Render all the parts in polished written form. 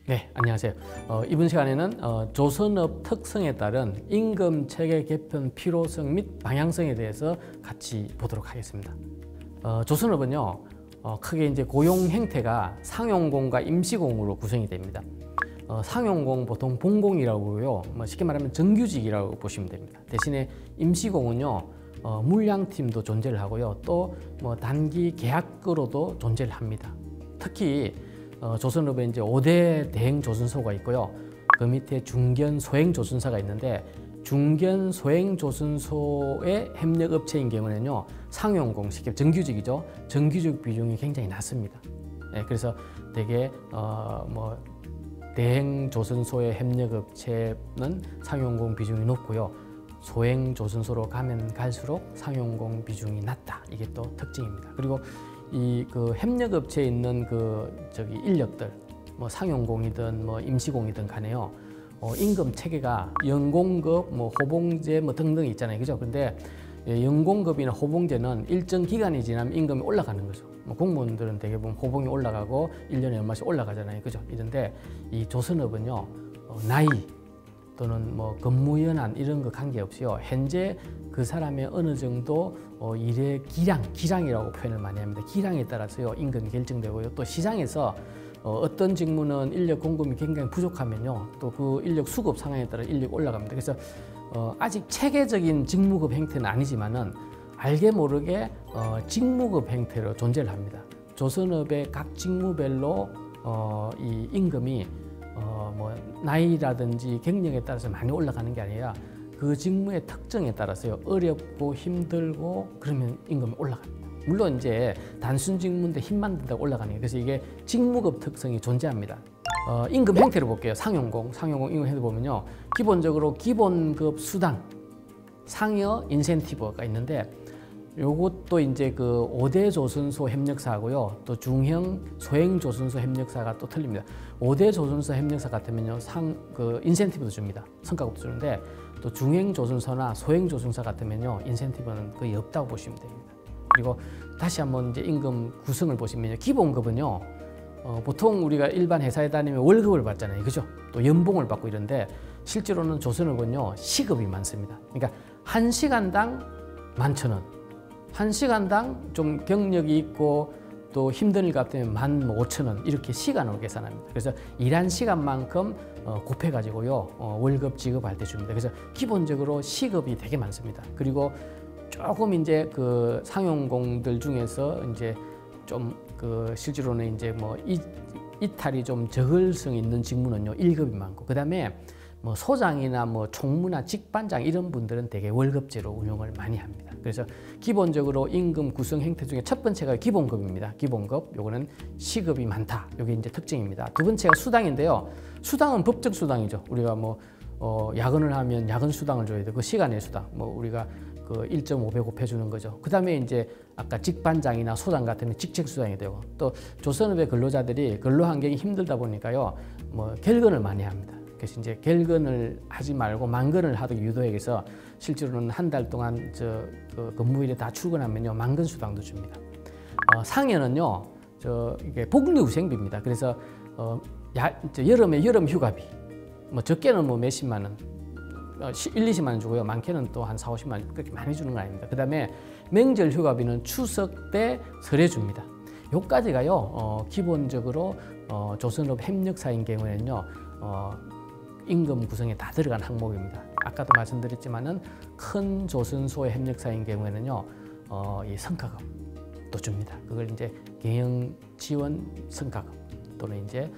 네, 안녕하세요. 이번 시간에는 조선업 특성에 따른 임금 체계 개편 필요성 및 방향성에 대해서 같이 보도록 하겠습니다. 조선업은요, 크게 이제 고용 행태가 상용공과 임시공으로 구성이 됩니다. 상용공 보통 본공이라고 부르고요, 쉽게 말하면 정규직이라고 보시면 됩니다. 대신에 임시공은요, 물량팀도 존재를 하고요, 또 단기 계약으로도 존재를 합니다. 특히 조선업에 이제 5대 대행 조선소가 있고요. 그 밑에 중견 소행 조선사가 있는데, 중견 소행 조선소의 협력 업체인 경우는요, 상용공, 쉽게 정규직이죠. 정규직 비중이 굉장히 낮습니다. 네, 그래서 되게 대행 조선소의 협력 업체는 상용공 비중이 높고요. 소행 조선소로 가면 갈수록 상용공 비중이 낮다. 이게 또 특징입니다. 그리고 이 협력업체에 있는 인력들, 상용공이든 임시공이든 간에요, 임금 체계가 연공급, 호봉제 등등 있잖아요, 그죠? 근데 연공급이나 호봉제는 일정 기간이 지나면 임금이 올라가는 거죠. 공무원들은 대부분 호봉이 올라가고 1년에 얼마씩 올라가잖아요, 그죠? 이런데 이 조선업은요, 나이 또는 근무 연한 이런 거 관계없이요, 현재 그 사람의 어느 정도 일의 기량이라고 표현을 많이 합니다. 기량에 따라서요, 임금이 결정되고요. 또 시장에서 어떤 직무는 인력 공급이 굉장히 부족하면요, 또 그 인력 수급 상황에 따라 인력이 올라갑니다. 그래서 아직 체계적인 직무급 행태는 아니지만은 알게 모르게 직무급 행태로 존재를 합니다. 조선업의 각 직무별로 이 임금이 나이라든지 경력에 따라서 많이 올라가는 게 아니라 그 직무의 특성에 따라서요, 어렵고 힘들고 그러면 임금이 올라갑니다. 물론 이제 단순 직무인데 힘만 든다고 올라가는 게, 그래서 이게 직무급 특성이 존재합니다. 임금 형태를 볼게요. 상용공 임금 형태 보면요, 기본적으로 기본급 수당, 상여 인센티브가 있는데, 요것도 이제 5대 조선소 협력사하고요, 또 중형 소행 조선소 협력사가 또 틀립니다. 5대 조선소 협력사 같으면요, 인센티브도 줍니다. 성과급도 주는데, 또 중형 조선소나 소행 조선사 같으면요, 인센티브는 거의 없다고 보시면 됩니다. 그리고 다시 한번 이제 임금 구성을 보시면요, 기본급은요, 보통 우리가 일반 회사에 다니면 월급을 받잖아요, 그죠? 또 연봉을 받고 이런데, 실제로는 조선업은요, 시급이 많습니다. 그러니까 1시간당 11,000원, 1시간당 좀 경력이 있고 또 힘든 일 같으면 15,000원, 이렇게 시간으로 계산합니다. 그래서 일한 시간만큼 곱해가지고요, 월급 지급할 때 줍니다. 그래서 기본적으로 시급이 되게 많습니다. 그리고 조금 이제 상용공들 중에서 이제 좀 실제로는 이제 이탈이 좀 적을성 있는 직무는요, 1급이 많고, 그 다음에 소장이나 총무나 직반장 이런 분들은 되게 월급제로 운영을 많이 합니다. 그래서 기본적으로 임금 구성 행태 중에 첫 번째가 기본급입니다. 기본급, 요거는 시급이 많다. 요게 이제 특징입니다. 두 번째가 수당인데요. 수당은 법적 수당이죠. 우리가 야근을 하면 야근 수당을 줘야 되고, 시간의 수당, 우리가 1.5배 곱해주는 거죠. 그 다음에 이제 아까 직반장이나 소장 같은 직책 수당이 되고, 또 조선업의 근로자들이 근로 환경이 힘들다 보니까요, 결근을 많이 합니다. 그래서 이제 결근을 하지 말고 만근을 하도록 유도하기 위해서 실제로는 한 달 동안 근무일에 다 출근하면요, 만근 수당도 줍니다. 상여는요, 이게 복리후생비입니다. 그래서 여름에 여름 휴가비, 적게는 몇십만 원, 1, 20만 원 주고요, 많게는 또 한 4, 50만 원, 그렇게 많이 주는 건 아닙니다. 그 다음에 명절 휴가비는 추석 때 설에 줍니다. 요까지가요, 기본적으로 조선업 협력사인 경우에는요, 임금 구성에 다 들어간 항목입니다. 아까도 말씀드렸지만은 큰 조선소의 협력사인 경우에는요, 이 성과급도 줍니다. 그걸 이제 경영 지원 성과급 또는 이제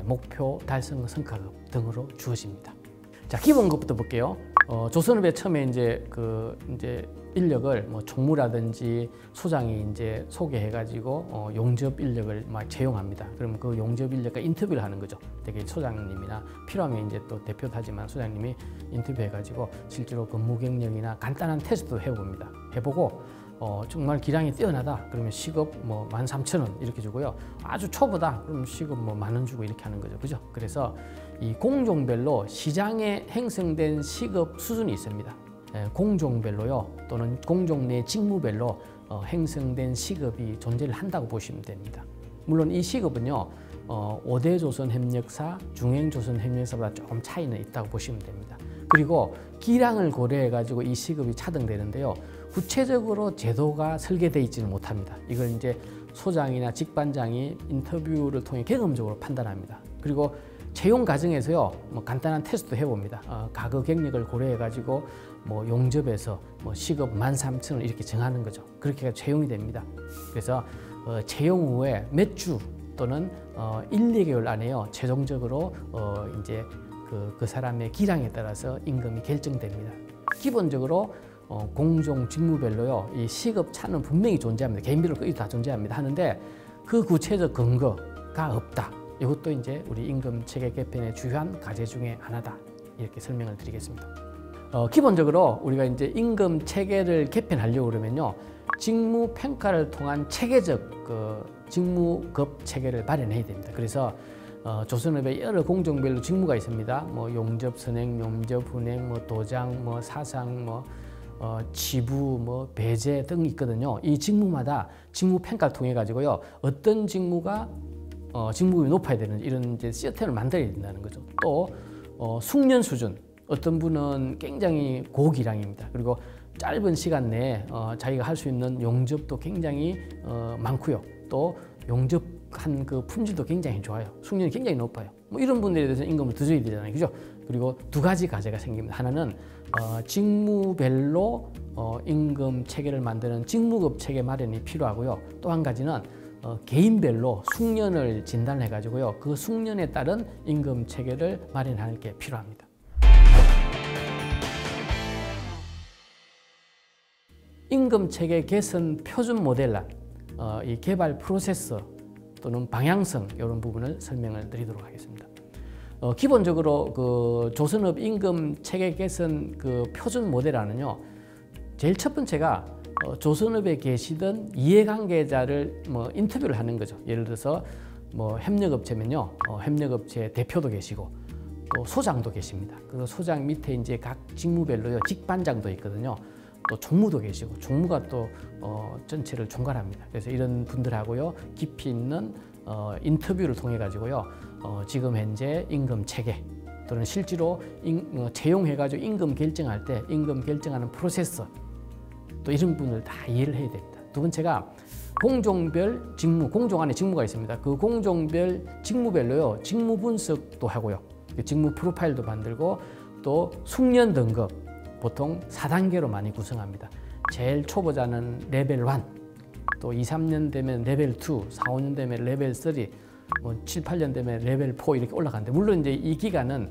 목표 달성 성과급 등으로 주어집니다. 자, 기본급부터 볼게요. 조선업에 처음에 이제 인력을 총무라든지 소장이 이제 소개해가지고 용접 인력을 채용합니다. 그러면 그 용접 인력과 인터뷰를 하는 거죠. 되게 소장님이나 필요하면 이제 또 대표도 하지만 소장님이 인터뷰해가지고 실제로 근무 경력이나 간단한 테스트도 해봅니다. 해보고 정말 기량이 뛰어나다 그러면 시급 13,000원 이렇게 주고요. 아주 초보다 그럼 시급 10,000원 주고 이렇게 하는 거죠. 그죠? 그래서 이 공종별로 시장에 형성된 시급 수준이 있습니다. 공종별로요, 또는 공종 내 직무별로 형성된 시급이 존재를 한다고 보시면 됩니다. 물론 이 시급은요, 5대 조선 협력사, 중행 조선 협력사보다 조금 차이는 있다고 보시면 됩니다. 그리고 기량을 고려해 가지고 이 시급이 차등되는데요. 구체적으로 제도가 설계되어 있지는 못합니다. 이걸 이제 소장이나 직반장이 인터뷰를 통해 경험적으로 판단합니다. 그리고 채용 과정에서요, 뭐 간단한 테스트도 해봅니다. 가거 경력을 고려해 가지고 뭐 용접해서 뭐 시급 13,000원 이렇게 정하는 거죠. 그렇게 해서 채용이 됩니다. 그래서 채용 후에 몇 주 또는 1, 2개월 안에요, 최종적으로 이제 그 사람의 기량에 따라서 임금이 결정됩니다. 기본적으로 공종 직무별로요, 이 시급 차는 분명히 존재합니다. 개인별로 거의 다 존재합니다. 하는데 그 구체적 근거가 없다. 이것도 이제 우리 임금 체계 개편의 주요한 과제 중에 하나다. 이렇게 설명을 드리겠습니다. 기본적으로 우리가 이제 임금 체계를 개편하려고 그러면요, 직무 평가를 통한 체계적 직무급 체계를 마련해야 됩니다. 그래서 조선업에 여러 공종별로 직무가 있습니다. 뭐 용접, 선행, 용접, 훈행, 뭐 도장, 뭐 사상, 뭐 지부, 뭐 배제 등이 있거든요. 이 직무마다 직무 평가를 통해 가지고요, 어떤 직무가 직무급이 높아야 되는지 이런 이제 시스템을 만들어야 된다는 거죠. 또 숙련 수준, 어떤 분은 굉장히 고기량입니다. 그리고 짧은 시간 내에 자기가 할 수 있는 용접도 굉장히 많고요. 또 용접한 그 품질도 굉장히 좋아요. 숙련이 굉장히 높아요. 뭐 이런 분들에 대해서 임금을 더 줘야 되잖아요, 그죠? 그리고 두 가지 과제가 생깁니다. 하나는 직무별로 임금 체계를 만드는 직무급 체계 마련이 필요하고요. 또 한 가지는 개인별로 숙련을 진단해 가지고요, 그 숙련에 따른 임금 체계를 마련하는 게 필요합니다. 임금 체계 개선 표준 모델란, 이 개발 프로세스 또는 방향성 이런 부분을 설명을 드리도록 하겠습니다. 기본적으로 그 조선업 임금 체계 개선 그 표준 모델안은요, 제일 첫 번째가 조선업에 계시던 이해관계자를 뭐 인터뷰를 하는 거죠. 예를 들어서 뭐 협력업체면요, 협력업체 대표도 계시고 또 소장도 계십니다. 그 소장 밑에 이제 각 직무별로요, 직반장도 있거든요. 또 총무도 계시고, 총무가 또 전체를 총괄합니다. 그래서 이런 분들하고요, 깊이 있는 인터뷰를 통해 가지고요, 지금 현재 임금 체계 또는 실제로 채용해 가지고 임금 결정할 때 임금 결정하는 프로세스, 또 이런 부분을 다 이해를 해야 됩니다. 두 번째가 공종별 직무, 공종 안에 직무가 있습니다. 그 공종별 직무별로요, 직무 분석도 하고요, 직무 프로파일도 만들고, 또 숙련 등급 보통 4단계로 많이 구성합니다. 제일 초보자는 레벨 1, 또 2, 3년 되면 레벨 2, 4, 5년 되면 레벨 3, 뭐 7, 8년 되면 레벨 4 이렇게 올라가는데, 물론 이제 이 기간은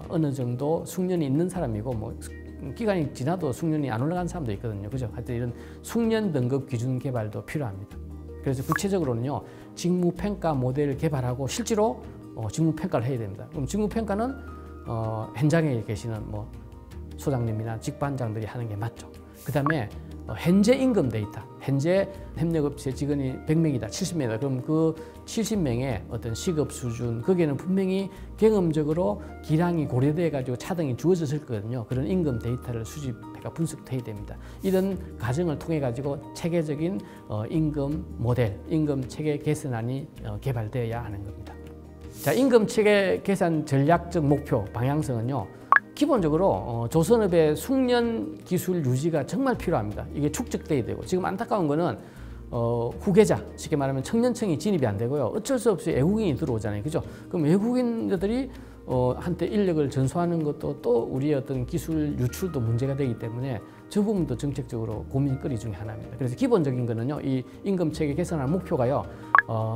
어느 정도 숙련이 있는 사람이고, 뭐 기간이 지나도 숙련이 안 올라간 사람도 있거든요, 그죠? 하여튼 이런 숙련 등급 기준 개발도 필요합니다. 그래서 구체적으로는요, 직무 평가 모델을 개발하고 실제로 직무 평가를 해야 됩니다. 그럼 직무 평가는 현장에 계시는 뭐 소장님이나 직반장들이 하는 게 맞죠. 그 다음에 현재 임금 데이터, 현재 협력업체 직원이 100명이다, 70명이다. 그럼 그 70명의 어떤 시급 수준, 거기에는 분명히 경험적으로 기량이 고려돼 가지고 차등이 주어졌을 거거든요. 그런 임금 데이터를 수집해가 분석해야 됩니다. 이런 과정을 통해 가지고 체계적인 임금 모델, 임금 체계 개선안이 개발되어야 하는 겁니다. 자, 임금 체계 개선 전략적 목표 방향성은요, 기본적으로 조선업의 숙련 기술 유지가 정말 필요합니다. 이게 축적돼야 되고, 지금 안타까운 거는 후계자, 쉽게 말하면 청년층이 진입이 안 되고요, 어쩔 수 없이 외국인이 들어오잖아요, 그죠? 그럼 외국인들이 한때 인력을 전수하는 것도 또 우리의 어떤 기술 유출도 문제가 되기 때문에 저 부분도 정책적으로 고민거리 중에 하나입니다. 그래서 기본적인 거는요, 이 임금 체계 개선할 목표가요,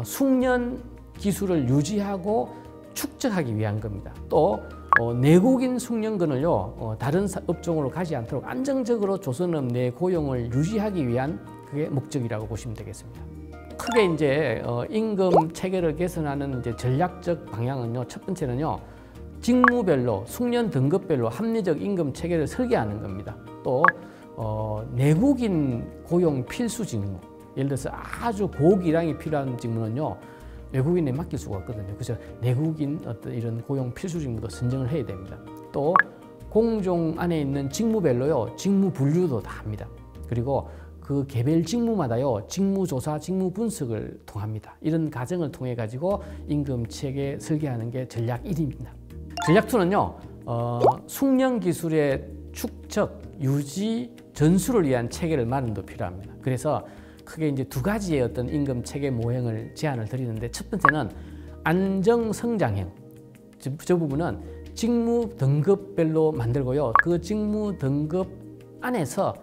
숙련 기술을 유지하고 축적하기 위한 겁니다. 또 내국인 숙련근을요, 다른 업종으로 가지 않도록 안정적으로 조선업 내 고용을 유지하기 위한 그게 목적이라고 보시면 되겠습니다. 크게 이제 임금 체계를 개선하는 이제 전략적 방향은요, 첫 번째는요, 직무별로 숙련 등급별로 합리적 임금 체계를 설계하는 겁니다. 또 내국인 고용 필수 직무, 예를 들어서 아주 고기량이 필요한 직무는요, 외국인에 맡길 수가 없거든요. 그래서 내국인 어떤 이런 고용 필수 직무도 선정을 해야 됩니다. 또 공종 안에 있는 직무별로요, 직무 분류도 다 합니다. 그리고 그 개별 직무마다요 직무조사, 직무분석을 통합니다. 이런 과정을 통해 가지고 임금 체계 설계하는 게 전략 1입니다. 전략 2는요 숙련 기술의 축적, 유지, 전수를 위한 체계를 마련도 필요합니다. 그래서 크게 이제 두 가지의 어떤 임금 체계 모형을 제안을 드리는데, 첫 번째는 안정 성장형. 저 부분은 직무 등급별로 만들고요. 그 직무 등급 안에서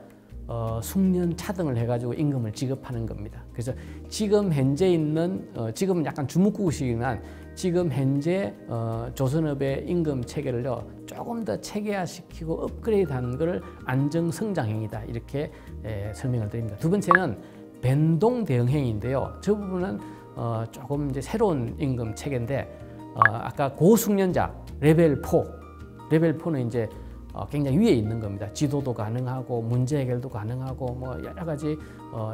숙련 차등을 해가지고 임금을 지급하는 겁니다. 그래서 지금 현재 있는 지금은 약간 주먹구구식이지만 지금 현재 조선업의 임금 체계를요 조금 더 체계화시키고 업그레이드하는 것을 안정 성장형이다, 이렇게 설명을 드립니다. 두 번째는 변동 대응형인데요. 저 부분은 조금 이제 새로운 임금 체계인데, 아까 고숙련자 레벨 4는 이제 굉장히 위에 있는 겁니다. 지도도 가능하고 문제 해결도 가능하고 뭐 여러 가지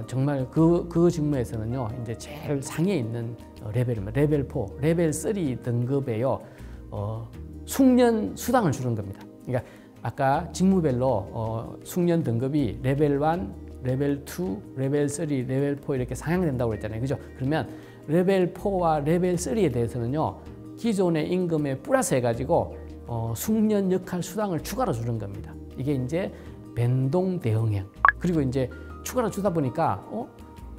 정말 그 직무에서는요 이제 제일 상위에 있는 레벨입니다. 레벨 4, 레벨 3 등급에요 숙련 수당을 주는 겁니다. 그러니까 아까 직무별로 숙련 등급이 레벨 1, 레벨 2, 레벨 3, 레벨 4 이렇게 상향된다고 그랬잖아요. 그죠? 그러면 레벨 4와 레벨 3에 대해서는요 기존의 임금에 플러스 해가지고 숙련 역할 수당을 추가로 주는 겁니다. 이게 이제 변동 대응형. 그리고 이제 추가로 주다 보니까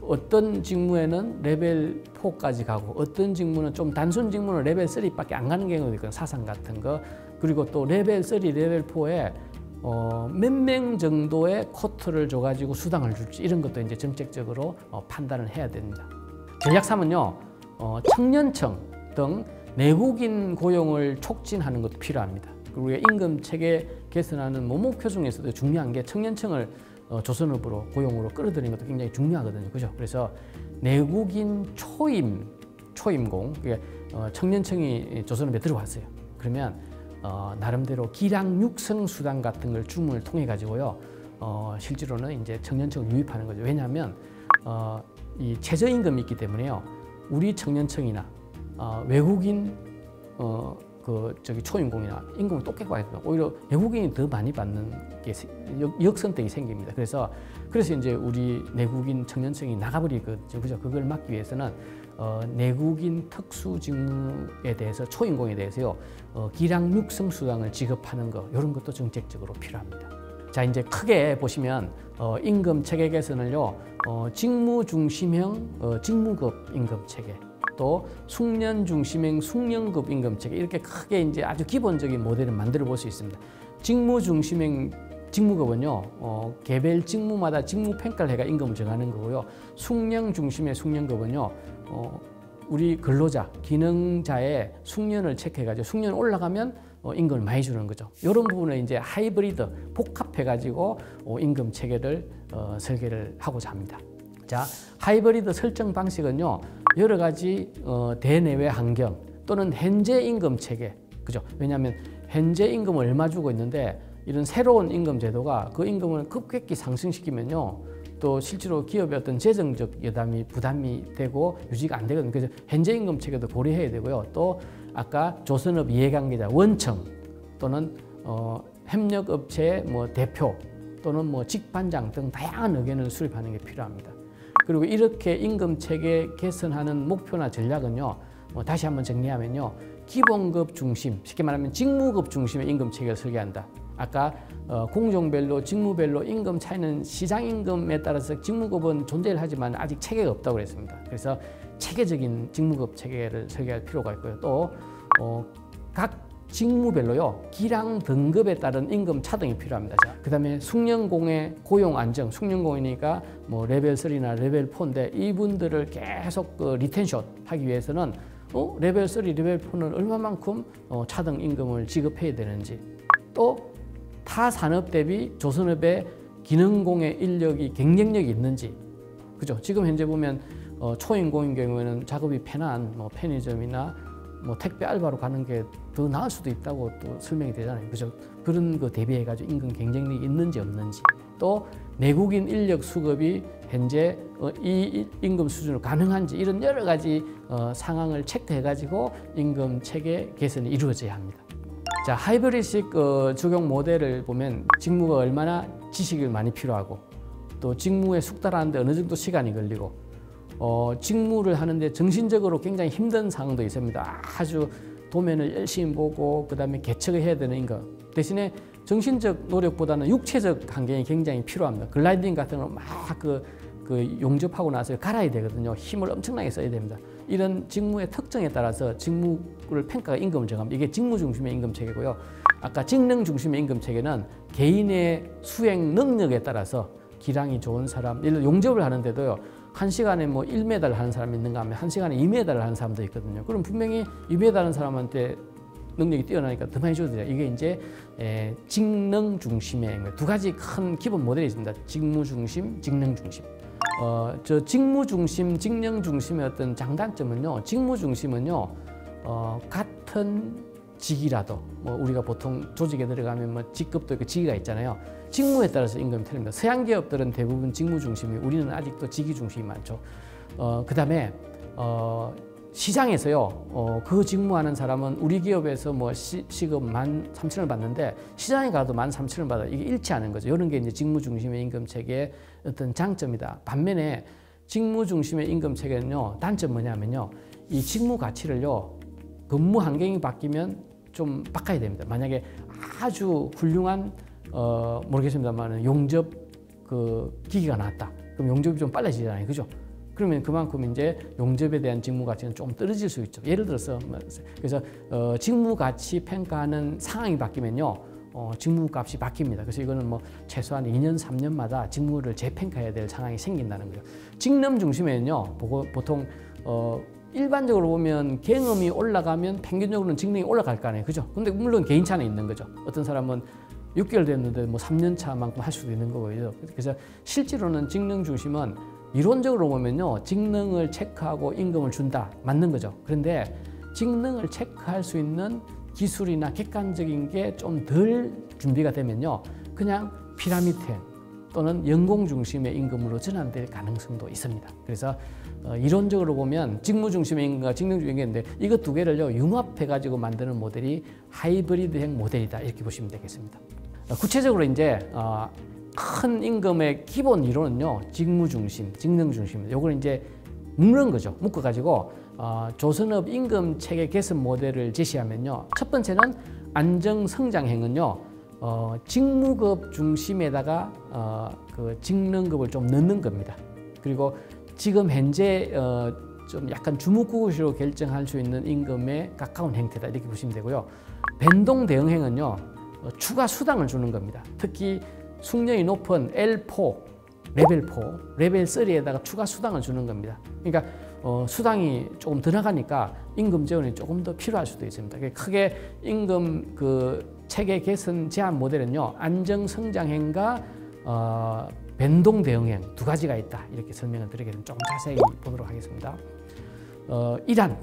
어떤 직무에는 레벨 4까지 가고 어떤 직무는 좀 단순 직무는 레벨 3밖에 안 가는 경우도 있거든요. 사상 같은 거. 그리고 또 레벨 3, 레벨 4에 몇 명 정도의 코트를 줘가지고 수당을 줄지, 이런 것도 이제 정책적으로 판단을 해야 됩니다. 전략 3은요, 청년청 등 내국인 고용을 촉진하는 것도 필요합니다. 그리고 임금 체계 개선하는 목표 중에서도 중요한 게 청년청을 조선업으로 고용으로 끌어들이는 것도 굉장히 중요하거든요. 그죠? 그래서 내국인 초임공, 청년청이 조선업에 들어왔어요. 그러면 나름대로 기량 육성 수당 같은 걸 주문을 통해 가지고요 실제로는 이제 청년청을 유입하는 거죠. 왜냐하면 이 최저임금이 있기 때문에요 우리 청년청이나 외국인 초임공이나 임금을 똑같고 하니까 오히려 외국인이 더 많이 받는 게 역선택이 생깁니다. 그래서 이제 우리 내국인 청년청이 나가버리거든요. 그죠? 그걸 막기 위해서는 내국인 특수 직무에 대해서 초임공에 대해서요 기량 육성 수당을 지급하는 거, 이런 것도 정책적으로 필요합니다. 자, 이제 크게 보시면 임금 체계 개선을요 직무 중심형 직무급 임금 체계, 또 숙련 중심형 숙련급 임금 체계, 이렇게 크게 이제 아주 기본적인 모델을 만들어 볼 수 있습니다. 직무 중심형 직무급은요 개별 직무마다 직무 평가를 해가 임금을 정하는 거고요. 숙련 중심의 숙련급은요 우리 근로자, 기능자의 숙련을 체크해가지고 숙련 올라가면 임금을 많이 주는 거죠. 이런 부분을 이제 하이브리드 복합해가지고 임금 체계를 설계를 하고자 합니다. 자, 하이브리드 설정 방식은요 여러 가지 대내외 환경 또는 현재 임금 체계, 그죠? 왜냐하면 현재 임금을 얼마 주고 있는데 이런 새로운 임금 제도가 그 임금을 급격히 상승시키면요 또 실제로 기업의 어떤 재정적 부담이 되고 유지가 안 되거든요. 그래서 현재 임금 체계도 고려해야 되고요. 또 아까 조선업 이해관계자, 원청 또는 협력업체의 대표 또는 직반장 등 다양한 의견을 수립하는 게 필요합니다. 그리고 이렇게 임금 체계 개선하는 목표나 전략은요 다시 한번 정리하면요 기본급 중심, 쉽게 말하면 직무급 중심의 임금 체계를 설계한다. 아까 공종별로 직무별로 임금 차이는 시장 임금에 따라서 직무급은 존재를 하지만 아직 체계가 없다고 그랬습니다. 그래서 체계적인 직무급 체계를 설계할 필요가 있고요. 또 각 직무별로요 기량 등급에 따른 임금 차등이 필요합니다. 그다음에 숙련공의 고용 안정, 숙련공이니까 레벨 3나 레벨 4인데 이분들을 계속 리텐션 하기 위해서는 레벨 3, 레벨 4는 얼마만큼 차등 임금을 지급해야 되는지, 또 타 산업 대비 조선업의 기능공의 인력이 경쟁력이 있는지, 그죠? 지금 현재 보면 초임공인 경우에는 작업이 편한 편의점이나 택배 알바로 가는 게 더 나을 수도 있다고 또 설명이 되잖아요. 그죠? 그런 거 대비해가지고 임금 경쟁력이 있는지 없는지, 또 내국인 인력 수급이 현재 이 임금 수준으로 가능한지, 이런 여러 가지 상황을 체크해가지고 임금 체계 개선이 이루어져야 합니다. 자, 하이브리드식 적용 모델을 보면 직무가 얼마나 지식이 많이 필요하고 또 직무에 숙달하는데 어느 정도 시간이 걸리고 직무를 하는데 정신적으로 굉장히 힘든 상황도 있습니다. 아주 도면을 열심히 보고 그다음에 개척을 해야 되는 거 대신에 정신적 노력보다는 육체적 환경이 굉장히 필요합니다. 글라이딩 같은 거 막 그 용접하고 나서 갈아야 되거든요. 힘을 엄청나게 써야 됩니다. 이런 직무의 특성에 따라서 직무를 평가가 임금을 정합니다. 이게 직무 중심의 임금 체계고요. 아까 직능 중심의 임금 체계는 개인의 수행 능력에 따라서 기량이 좋은 사람, 예를 들어 용접을 하는데도요. 1시간에 뭐 1m를 하는 사람이 있는가 하면 1시간에 2m를 하는 사람도 있거든요. 그럼 분명히 2m 하는 사람한테 능력이 뛰어나니까 더 많이 줘도 돼요. 이게 이제 직능 중심의 두 가지 큰 기본 모델이 있습니다. 직무 중심, 직능 중심. 저 직무 중심, 직능 중심의 어떤 장단점은요. 직무 중심은요. 같은 직이라도 뭐 우리가 보통 조직에 들어가면 뭐 직급도 있고 직위가 있잖아요. 직무에 따라서 임금이 틀립니다. 서양 기업들은 대부분 직무 중심이, 우리는 아직도 직위 중심이 많죠. 그다음에 시장에서요. 그 직무하는 사람은 우리 기업에서 뭐 시급 13,000원을 받는데 시장에 가도 13,000원을 받아. 이게 일치하는 거죠. 이런 게 이제 직무 중심의 임금 체계의 어떤 장점이다. 반면에 직무 중심의 임금 체계는요. 단점 뭐냐면요. 이 직무 가치를요. 근무 환경이 바뀌면 좀 바꿔야 됩니다. 만약에 아주 훌륭한 모르겠습니다만 용접 그 기기가 나왔다. 그럼 용접이 좀 빨라지잖아요. 그죠? 그러면 그만큼 이제 용접에 대한 직무 가치는 좀 떨어질 수 있죠. 예를 들어서 그래서 직무 가치 평가하는 상황이 바뀌면요. 직무 값이 바뀝니다. 그래서 이거는 뭐 최소한 2년, 3년마다 직무를 재평가해야 될 상황이 생긴다는 거죠. 직능 중심에는요. 보통 일반적으로 보면 경험이 올라가면 평균적으로는 직능이 올라갈 거 아니에요. 그죠? 근데 물론 개인차는 있는 거죠. 어떤 사람은 6개월 됐는데 뭐 3년 차만큼 할 수도 있는 거고요. 그래서 실제로는 직능 중심은 이론적으로 보면요. 직능을 체크하고 임금을 준다. 맞는 거죠. 그런데 직능을 체크할 수 있는 기술이나 객관적인 게 좀 덜 준비가 되면요. 그냥 피라미드형 또는 연공 중심의 임금으로 전환될 가능성도 있습니다. 그래서 이론적으로 보면 직무 중심의 임금과 직능 중심의 임금인데 이거 두 개를요. 융합해가지고 만드는 모델이 하이브리드형 모델이다. 이렇게 보시면 되겠습니다. 구체적으로 이제 큰 임금의 기본 이론은요. 직무 중심, 직능 중심입니다. 요걸 이제 묶는 거죠. 묶어가지고 조선업 임금 체계 개선 모델을 제시하면요. 첫 번째는 안정성장형은요. 직무급 중심에다가 그 직능급을 좀 넣는 겁니다. 그리고 지금 현재 좀 약간 주무구구식으로 결정할 수 있는 임금에 가까운 형태다. 이렇게 보시면 되고요. 변동 대응형은요. 추가 수당을 주는 겁니다. 특히 숙련이 높은 L4, 레벨 4, 레벨 3에다가 추가 수당을 주는 겁니다. 그러니까 수당이 조금 더 나가니까 임금 지원이 조금 더 필요할 수도 있습니다. 크게 임금 그 체계 개선 제한 모델은요. 안정성장형과 변동 대응형 두 가지가 있다. 이렇게 설명을 드리게 되면 조금 자세히 보도록 하겠습니다. 1안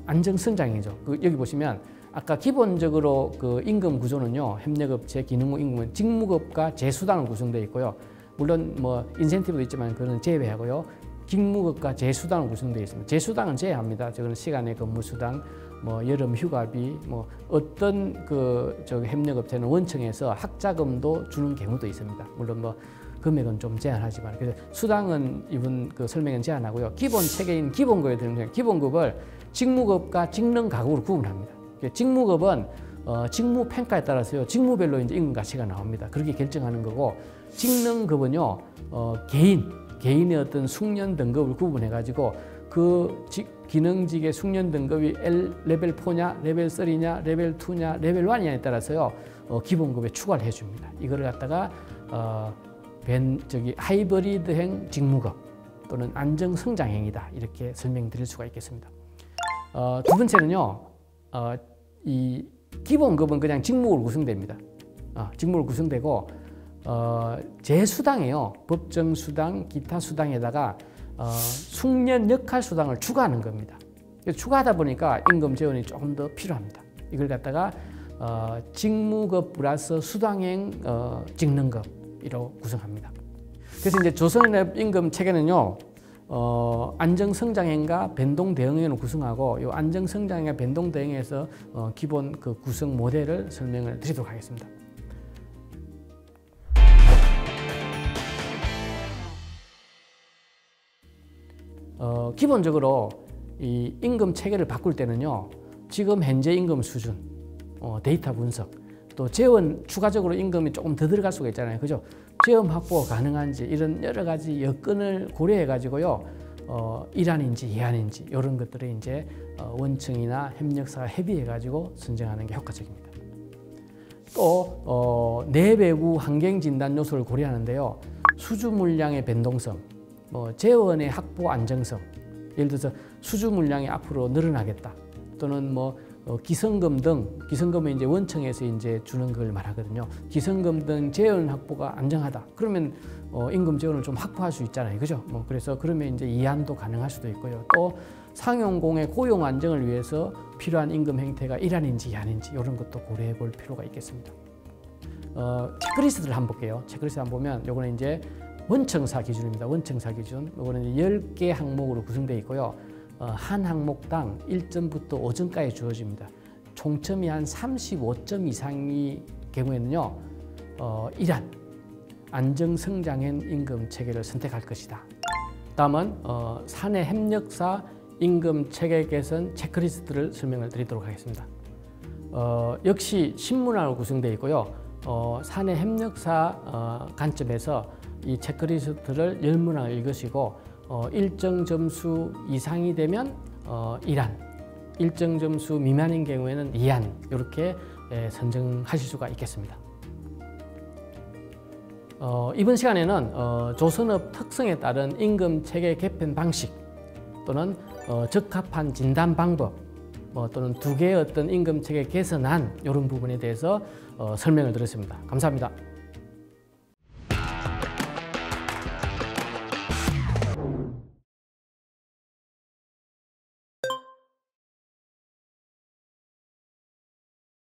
안정성장형이죠. 여기 보시면 아까 기본적으로 그 임금 구조는요. 협력업체, 기능업 임금은 직무급과 재수당으로 구성되어 있고요. 물론 뭐 인센티브도 있지만 그거는 제외하고요. 직무급과 재수당으로 구성되어 있습니다. 재수당은 제외합니다. 저거는 시간의 근무수당, 뭐 여름 휴가비, 뭐 어떤 그 협력업체는 원청에서 학자금도 주는 경우도 있습니다. 물론 뭐 금액은 좀 제한하지만 그래서 수당은 이번 그 설명은 제한하고요. 기본 체계인 기본급에 드는 기본급을 직무급과 직능 가급으로 구분합니다. 직무급은 직무 평가에 따라서요. 직무별로 이제 임금 가치가 나옵니다. 그렇게 결정하는 거고 직능급은요. 개인의 어떤 숙련 등급을 구분해 가지고 그 기능직의 숙련 등급이 레벨 4냐, 레벨 3냐, 레벨 2냐, 레벨 1이냐에 따라서요. 기본급에 추가를 해줍니다. 이거를 갖다가 하이브리드형 직무급 또는 안정성장형이다. 이렇게 설명드릴 수가 있겠습니다. 두 번째는요. 이 기본급은 그냥 직무로 구성됩니다. 직무로 구성되고 재수당이요. 법정수당, 기타 수당에다가 숙련 역할 수당을 추가하는 겁니다. 추가하다 보니까 임금 지원이 조금 더 필요합니다. 이걸 갖다가 직무급 플러스 수당형 직능급으로 구성합니다. 그래서 이제 조선업 임금 체계는요. 안정성장형과 변동대응형을 구성하고 이 안정성장형과 변동대응에서 기본 그 구성 모델을 설명을 드리도록 하겠습니다. 기본적으로 이 임금 체계를 바꿀 때는요, 지금 현재 임금 수준, 데이터 분석, 또 재원 추가적으로 임금이 조금 더 들어갈 수가 있잖아요, 그죠? 재원 확보가 가능한지 이런 여러 가지 여건을 고려해 가지고요, 일환인지 예환인지 이런 것들을 이제 원청이나 협력사가 협의해 가지고 선정하는 게 효과적입니다. 또 내외부 환경 진단 요소를 고려하는데요, 수주 물량의 변동성, 재원의 확보 안정성, 예를 들어서 수주 물량이 앞으로 늘어나겠다, 또는 기성금 등, 기성금은 이제 원청에서 이제 주는 걸 말하거든요. 기성금 등 재원 확보가 안정하다. 그러면 임금 재원을 좀 확보할 수 있잖아요, 그죠? 그래서 그러면 이제 이한도 가능할 수도 있고요. 또 상용공의 고용 안정을 위해서 필요한 임금 형태가 일환인지 이환인지 이런 것도 고려해 볼 필요가 있겠습니다. 체크리스트를 한번 볼게요. 체크리스트 한번 보면 요거는 이제 원청사 기준입니다. 원청사 기준. 요거는 이제 10개 항목으로 구성되어 있고요. 한 항목당 1점부터 5점까지 주어집니다. 총점이 한 35점 이상의 경우에는요, 일환, 안정성장형 임금 체계를 선택할 것이다. 다음은 사내 협력사 임금 체계 개선 체크리스트를 설명을 드리도록 하겠습니다. 역시 신문화로 구성되어 있고요. 사내 협력사 관점에서 이 체크리스트를 10문항을 읽으시고 일정 점수 이상이 되면 일환, 일정 점수 미만인 경우에는 이환, 이렇게 선정하실 수가 있겠습니다. 이번 시간에는 조선업 특성에 따른 임금 체계 개편 방식 또는 적합한 진단 방법 또는 두 개의 어떤 임금 체계 개선안 이런 부분에 대해서 설명을 드렸습니다. 감사합니다.